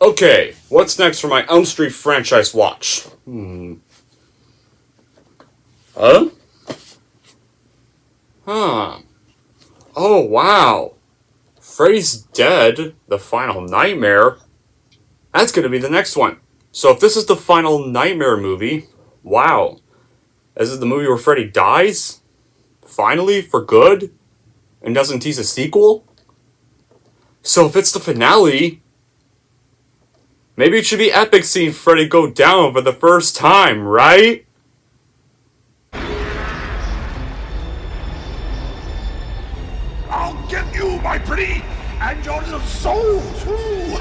Okay, what's next for my Elm Street franchise watch? Huh? Huh. Oh, wow. Freddy's Dead, The Final Nightmare. That's gonna be the next one. So if this is the Final Nightmare movie, wow. This is the movie where Freddy dies? Finally, for good? And doesn't tease a sequel? So if it's the finale, maybe it should be epic seeing Freddy go down for the first time, right? I'll get you, my pretty, and your little soul, too.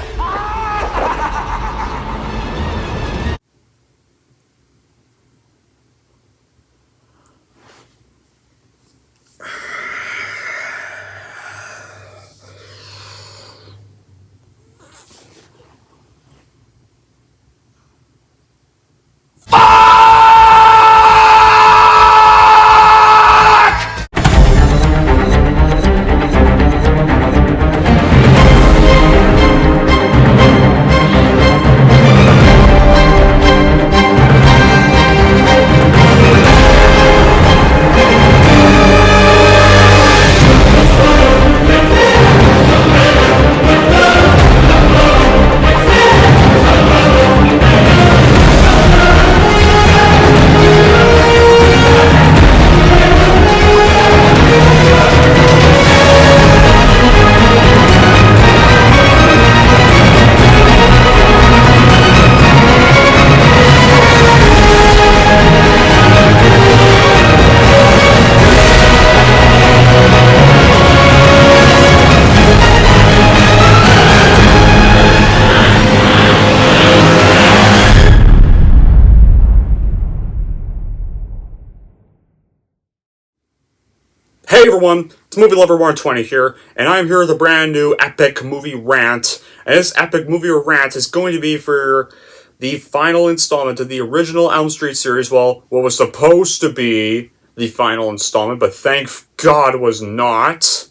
Hey everyone, it's Movie Lover 120 here, and I'm here with a brand new epic movie rant. And this epic movie rant is going to be for the final installment of the original Elm Street series. Well, what was supposed to be the final installment, but thank God was not.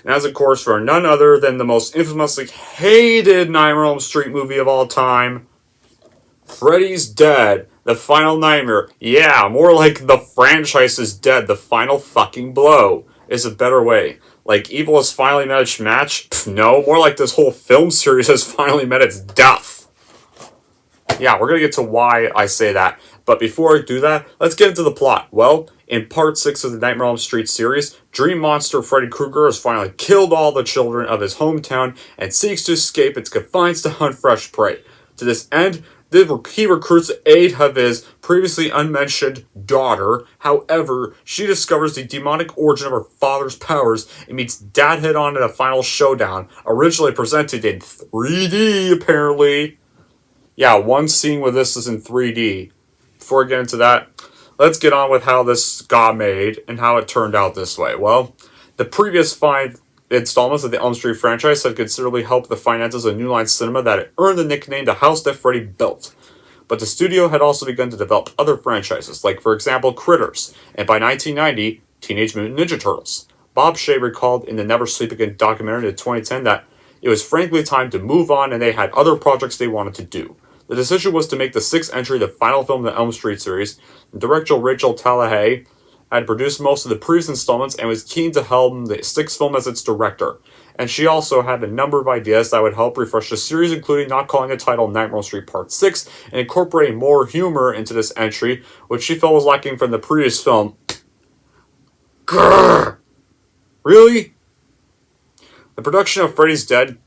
And as of course for none other than the most infamously hated Nightmare on Elm Street movie of all time, Freddy's Dead, The Final Nightmare. Yeah, more like the franchise is dead, the final fucking blow is a better way. Like evil has finally met its match? Pff, no, more like this whole film series has finally met its death. Yeah, we're gonna get to why I say that. But before I do that, let's get into the plot. Well, in part 6 of the Nightmare on Elm Street series, Dream Monster Freddy Krueger has finally killed all the children of his hometown and seeks to escape its confines to hunt fresh prey. To this end, he recruits 8 of his previously unmentioned daughter. However, she discovers the demonic origin of her father's powers and meets Dad head-on in a final showdown, originally presented in 3D, apparently. Yeah, one scene with this is in 3D. Before I get into that, let's get on with how this got made and how it turned out this way. Well, the previous 5 installments of the Elm Street franchise had considerably helped the finances of New Line Cinema that it earned the nickname The House That Freddy Built. But the studio had also begun to develop other franchises, like for example Critters, and by 1990, Teenage Mutant Ninja Turtles. Bob Shea recalled in the Never Sleep Again documentary in 2010 that it was frankly time to move on and they had other projects they wanted to do. The decision was to make the 6th entry the final film of the Elm Street series, and director Rachel Tallahaye had produced most of the previous installments and was keen to helm the 6th film as its director. And she also had a number of ideas that would help refresh the series, including not calling the title Nightmare on Street Part 6 and incorporating more humor into this entry, which she felt was lacking from the previous film. Grrr! Really? The production of Freddy's Dead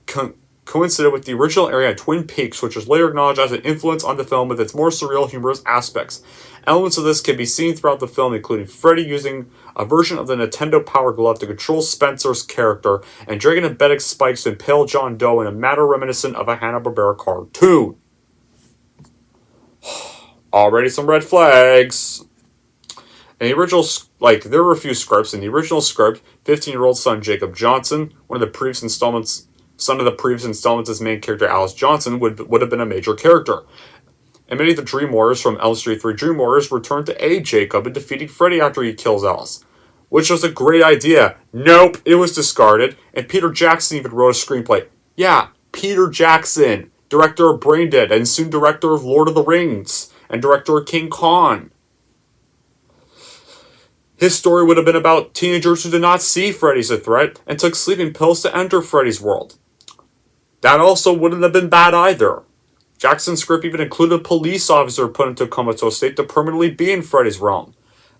coincided with the original area of Twin Peaks, which was later acknowledged as an influence on the film with its more surreal, humorous aspects. Elements of this can be seen throughout the film, including Freddy using a version of the Nintendo Power Glove to control Spencer's character, and dragging embedded spikes to impale John Doe in a manner reminiscent of a Hanna-Barbera cartoon. Already some red flags. In the original, there were a few scripts. In the original script, 15-year-old son Jacob Johnson, son of the previous installments' main character Alice Johnson, would have been a major character. And many of the Dream Warriors from Elm Street 3 Dream Warriors return to aid Jacob in defeating Freddy after he kills Alice. Which was a great idea. Nope, it was discarded, and Peter Jackson even wrote a screenplay. Yeah, Peter Jackson. director of Braindead, and soon director of Lord of the Rings, and director of King Kong. His story would have been about teenagers who did not see Freddy as a threat and took sleeping pills to enter Freddy's world. That also wouldn't have been bad either. Jackson's script even included a police officer put into a comatose state to permanently be in Freddy's realm.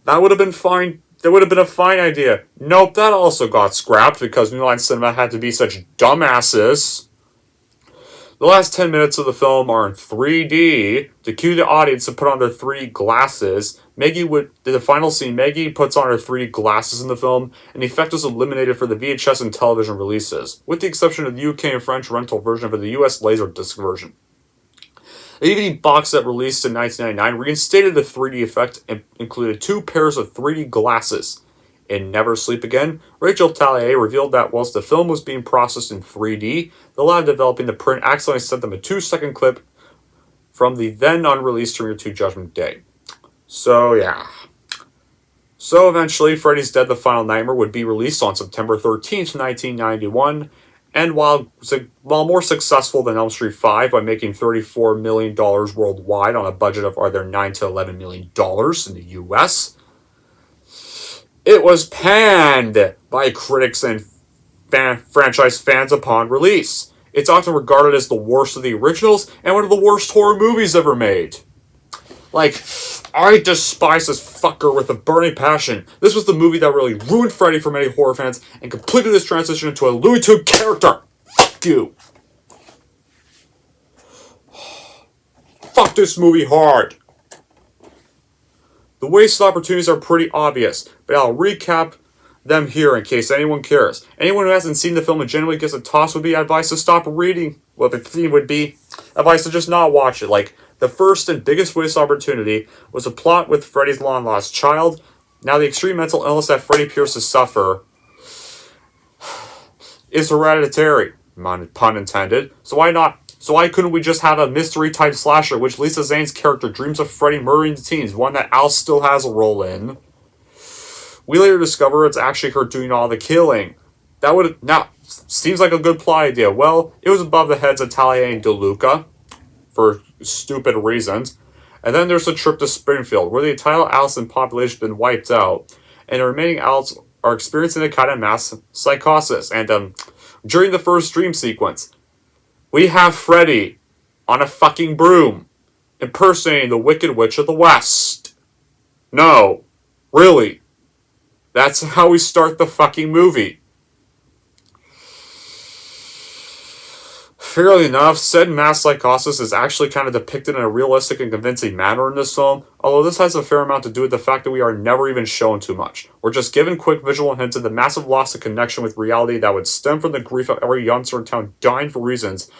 That would have been fine. That would have been a fine idea. Nope, that also got scrapped because New Line Cinema had to be such dumbasses. The last 10 minutes of the film are in 3D to cue the audience to put on their 3D glasses. The final scene, Maggie puts on her 3D glasses in the film, and the effect was eliminated for the VHS and television releases, with the exception of the UK and French rental version for the US Laserdisc version. The DVD box set released in 1999 reinstated the 3D effect and included 2 pairs of 3D glasses. In Never Sleep Again, Rachel Tallahaye revealed that whilst the film was being processed in 3D, the lab developing the print accidentally sent them a 2-second clip from the then unreleased Terminator 2 Judgment Day. So yeah. So eventually, Freddy's Dead: The Final Nightmare would be released on September 13th, 1991, and while more successful than Elm Street 5 by making $34 million worldwide on a budget of either $9 to $11 million in the US, it was panned by critics and franchise fans upon release. It's often regarded as the worst of the originals and one of the worst horror movies ever made. Like, I despise this fucker with a burning passion. This was the movie that really ruined Freddy for many horror fans and completed his transition into a Looney Tunes character. Fuck you. Fuck this movie hard. The wasted opportunities are pretty obvious, but I'll recap them here in case anyone cares. Anyone who hasn't seen the film and genuinely gets a toss would be advised to stop reading. Well, the theme would be advised to just not watch it. Like, the first and biggest waste opportunity was a plot with Freddy's long-lost child. Now the extreme mental illness that Freddy appears to suffer is hereditary, pun intended. So why couldn't we just have a mystery-type slasher, which Lisa Zane's character dreams of Freddy murdering the teens, one that Al still has a role in? We later discover it's actually her doing all the killing. Seems like a good plot idea. Well, it was above the heads of Talia and DeLuca, for stupid reasons. And then there's the trip to Springfield, where the entire Allison population has been wiped out, and the remaining adults are experiencing a kind of mass psychosis. And during the first dream sequence, we have Freddy on a fucking broom, impersonating the Wicked Witch of the West. No, really. That's how we start the fucking movie. Fairly enough, said mass psychosis is actually kind of depicted in a realistic and convincing manner in this film, although this has a fair amount to do with the fact that we are never even shown too much. We're just given quick visual hints of the massive loss of connection with reality that would stem from the grief of every youngster in town dying for reasons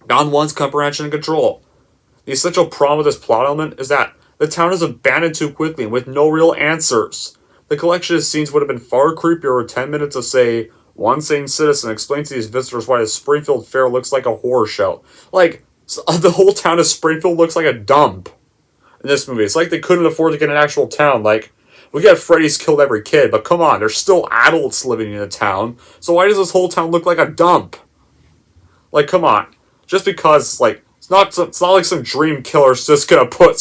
beyond one's comprehension and control. The essential problem with this plot element is that the town is abandoned too quickly and with no real answers. The collection of scenes would have been far creepier with 10 minutes of, say, one sane citizen explains to these visitors why the Springfield Fair looks like a horror show. Like, the whole town of Springfield looks like a dump in this movie. It's like they couldn't afford to get an actual town. Like, we get Freddy's killed every kid, but come on, there's still adults living in the town. So why does this whole town look like a dump? Like, come on. Just because, like, it's not like some dream killer's just gonna put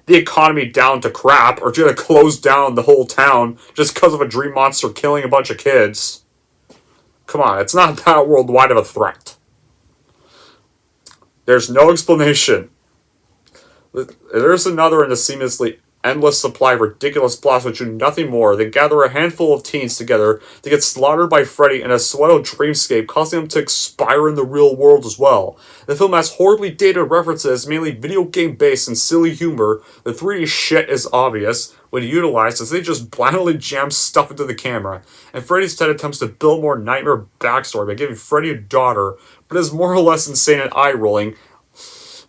the economy down to crap, or gonna close down the whole town just because of a dream monster killing a bunch of kids. Come on, it's not that worldwide of a threat. There's no explanation. There's another in the seamlessly endless supply of ridiculous plots which do nothing more than gather a handful of teens together to get slaughtered by Freddy in a pseudo dreamscape, causing them to expire in the real world as well. The film has horribly dated references, mainly video game based and silly humor. The 3D shit is obvious when utilized, as they just blindly jam stuff into the camera. And Freddy's Dead attempts to build more nightmare backstory by giving Freddy a daughter, but is more or less insane and eye-rolling.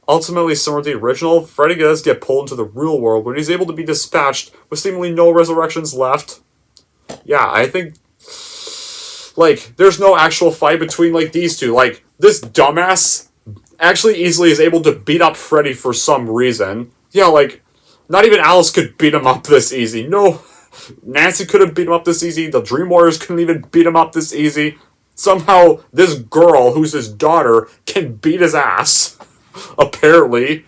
Ultimately, similar to the original, Freddy does get pulled into the real world when he's able to be dispatched with seemingly no resurrections left. Yeah, I think, like, there's no actual fight between, like, these two. Like, this dumbass actually easily is able to beat up Freddy for some reason. Yeah, like, not even Alice could beat him up this easy. No, Nancy couldn't beat him up this easy. The Dream Warriors couldn't even beat him up this easy. somehow this girl, who's his daughter, can beat his ass. Apparently.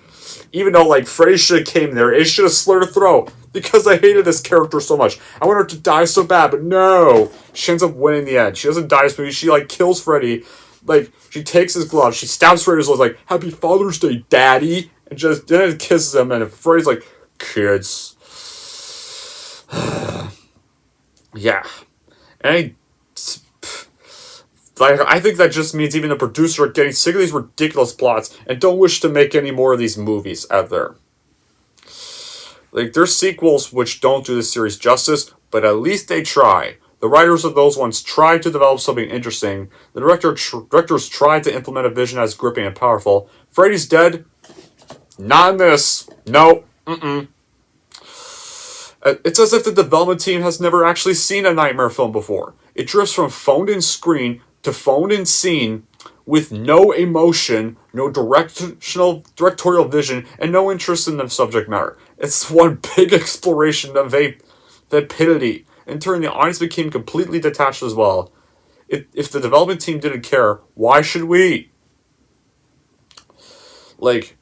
Even though, like, Freddy should have came there, it should have slit her throat. Because I hated this character so much. I want her to die so bad, but no! She ends up winning in the end. She doesn't die this movie, she, like, kills Freddy. Like, she takes his glove, she stabs Freddy's glove, like, Happy Father's Day, Daddy! And just then kisses him, and Freddy's like, kids. Yeah. And I think that just means even the producers are getting sick of these ridiculous plots and don't wish to make any more of these movies out there. Like, there's sequels which don't do the series justice, but at least they try. The writers of those ones tried to develop something interesting. The directors tried to implement a vision as gripping and powerful. Freddy's Dead? Not in this. No. It's as if the development team has never actually seen a Nightmare film before. It drifts from phoned-in screen to phoned-in scene with no emotion, no directorial vision, and no interest in the subject matter. It's one big exploration of vapidity. In turn, the audience became completely detached as well. If the development team didn't care, why should we? Like,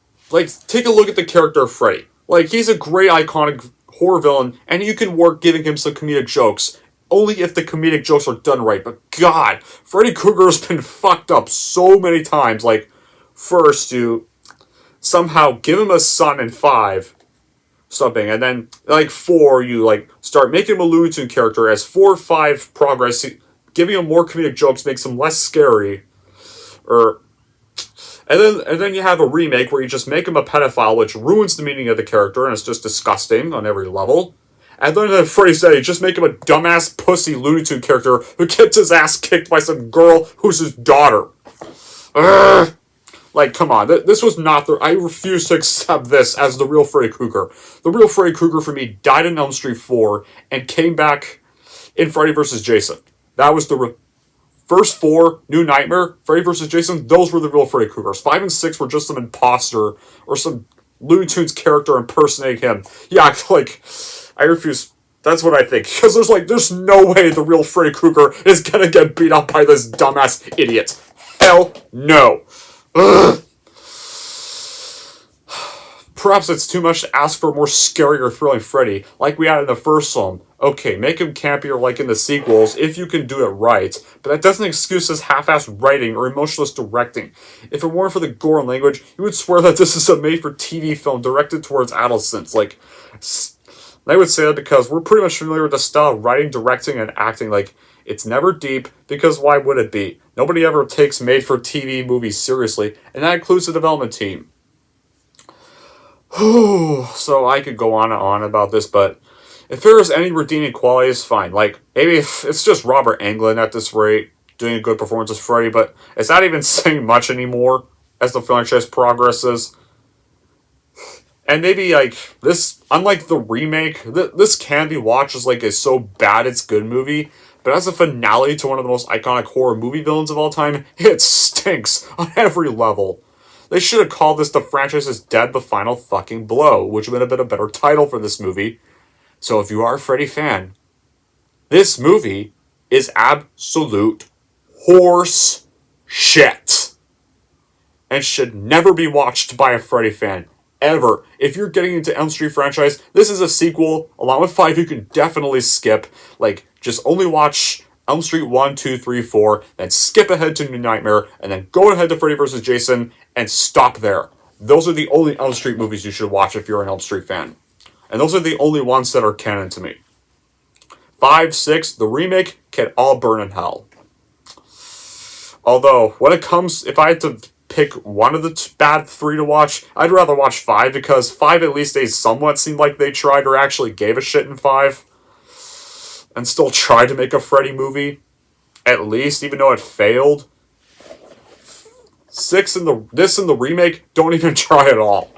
take a look at the character of Freddy. Like, he's a great, iconic horror villain, and you can work giving him some comedic jokes. Only if the comedic jokes are done right. But God, Freddy Krueger's been fucked up so many times. Like, first you somehow give him a son in 5, something, and then, like, 4, you, like, start making him a Looney Tunes character. As 4 or 5 progress, giving him more comedic jokes makes him less scary. And then you have a remake where you just make him a pedophile, which ruins the meaning of the character, and it's just disgusting on every level. And then in Freddy's Dead, you just make him a dumbass pussy Looney Tunes character who gets his ass kicked by some girl who's his daughter. Urgh. Like, come on, this was not the... I refuse to accept this as the real Freddy Krueger. The real Freddy Krueger for me died in Elm Street 4 and came back in Freddy vs. Jason. That was the... First 4, New Nightmare, Freddy vs. Jason, those were the real Freddy Kruegers. 5 and 6 were just some imposter or some Looney Tunes character impersonating him. Yeah, like... I refuse. That's what I think. Because there's no way the real Freddy Krueger is gonna get beat up by this dumbass idiot. Hell no. Ugh. Perhaps it's too much to ask for a more scary or thrilling Freddy, like we had in the first film. Okay, make him campier like in the sequels, if you can do it right, but that doesn't excuse his half-assed writing or emotionless directing. If it weren't for the gore and language, you would swear that this is a made-for-TV film directed towards adolescents. Like... I would say that because we're pretty much familiar with the style of writing, directing, and acting. Like, it's never deep, because why would it be? Nobody ever takes made-for-TV movies seriously, and that includes the development team. So I could go on and on about this, but if there is any redeeming qualities, fine. Like, maybe if it's just Robert Englund at this rate, doing a good performance as Freddy, but it's not even saying much anymore as the franchise progresses. And maybe, like, this, unlike the remake, this can be watched as, like, a so bad it's good movie, but as a finale to one of the most iconic horror movie villains of all time, it stinks on every level. They should have called this The Franchise's Dead, the Final Fucking Blow, which would have been a better title for this movie. So if you are a Freddy fan, this movie is absolute horse shit. And should never be watched by a Freddy fan. Ever. If you're getting into Elm Street franchise, this is a sequel, along with 5 you can definitely skip. Like, just only watch Elm Street 1, 2, 3, 4, then skip ahead to New Nightmare, and then go ahead to Freddy vs. Jason, and stop there. Those are the only Elm Street movies you should watch if you're an Elm Street fan. And those are the only ones that are canon to me. 5, 6, the remake, can all burn in hell. Although, when it comes, if I had to pick one of the bad 3 to watch, I'd rather watch 5, because 5 at least they somewhat seemed like they tried or actually gave a shit in 5. And still tried to make a Freddy movie. At least, even though it failed. 6 and this and the remake don't even try at all.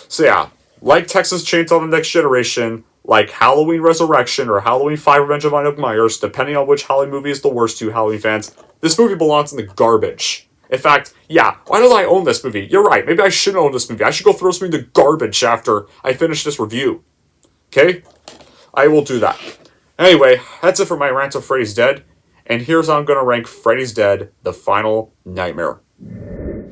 So yeah, like Texas Chainsaw The Next Generation, like Halloween Resurrection or Halloween 5 Revenge of Michael Myers, depending on which Halloween movie is the worst to you Halloween fans, this movie belongs in the garbage. In fact, yeah, why don't I own this movie? You're right, maybe I shouldn't own this movie. I should go throw this movie in the garbage after I finish this review. Okay? I will do that. Anyway, that's it for my rant of Freddy's Dead. and here's how I'm going to rank Freddy's Dead: The Final Nightmare.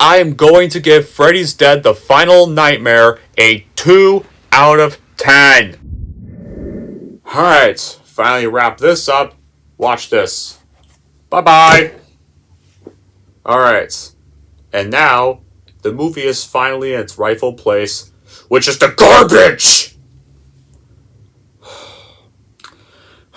I am going to give Freddy's Dead: The Final Nightmare a 2 out of 10. Alright, finally wrap this up. Watch this. Bye-bye. Alright, and now the movie is finally in its rightful place, which is the garbage!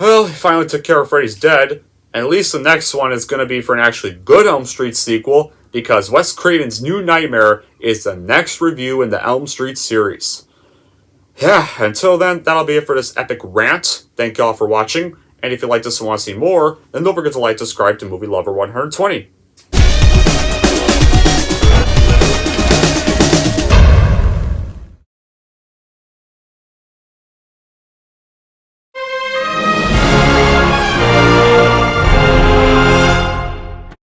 Well, he finally took care of Freddy's Dead, and at least the next one is going to be for an actually good Elm Street sequel, because Wes Craven's New Nightmare is the next review in the Elm Street series. Yeah, until then, that'll be it for this epic rant. Thank y'all for watching, and if you like this and want to see more, then don't forget to like, subscribe to Movie Lover 120.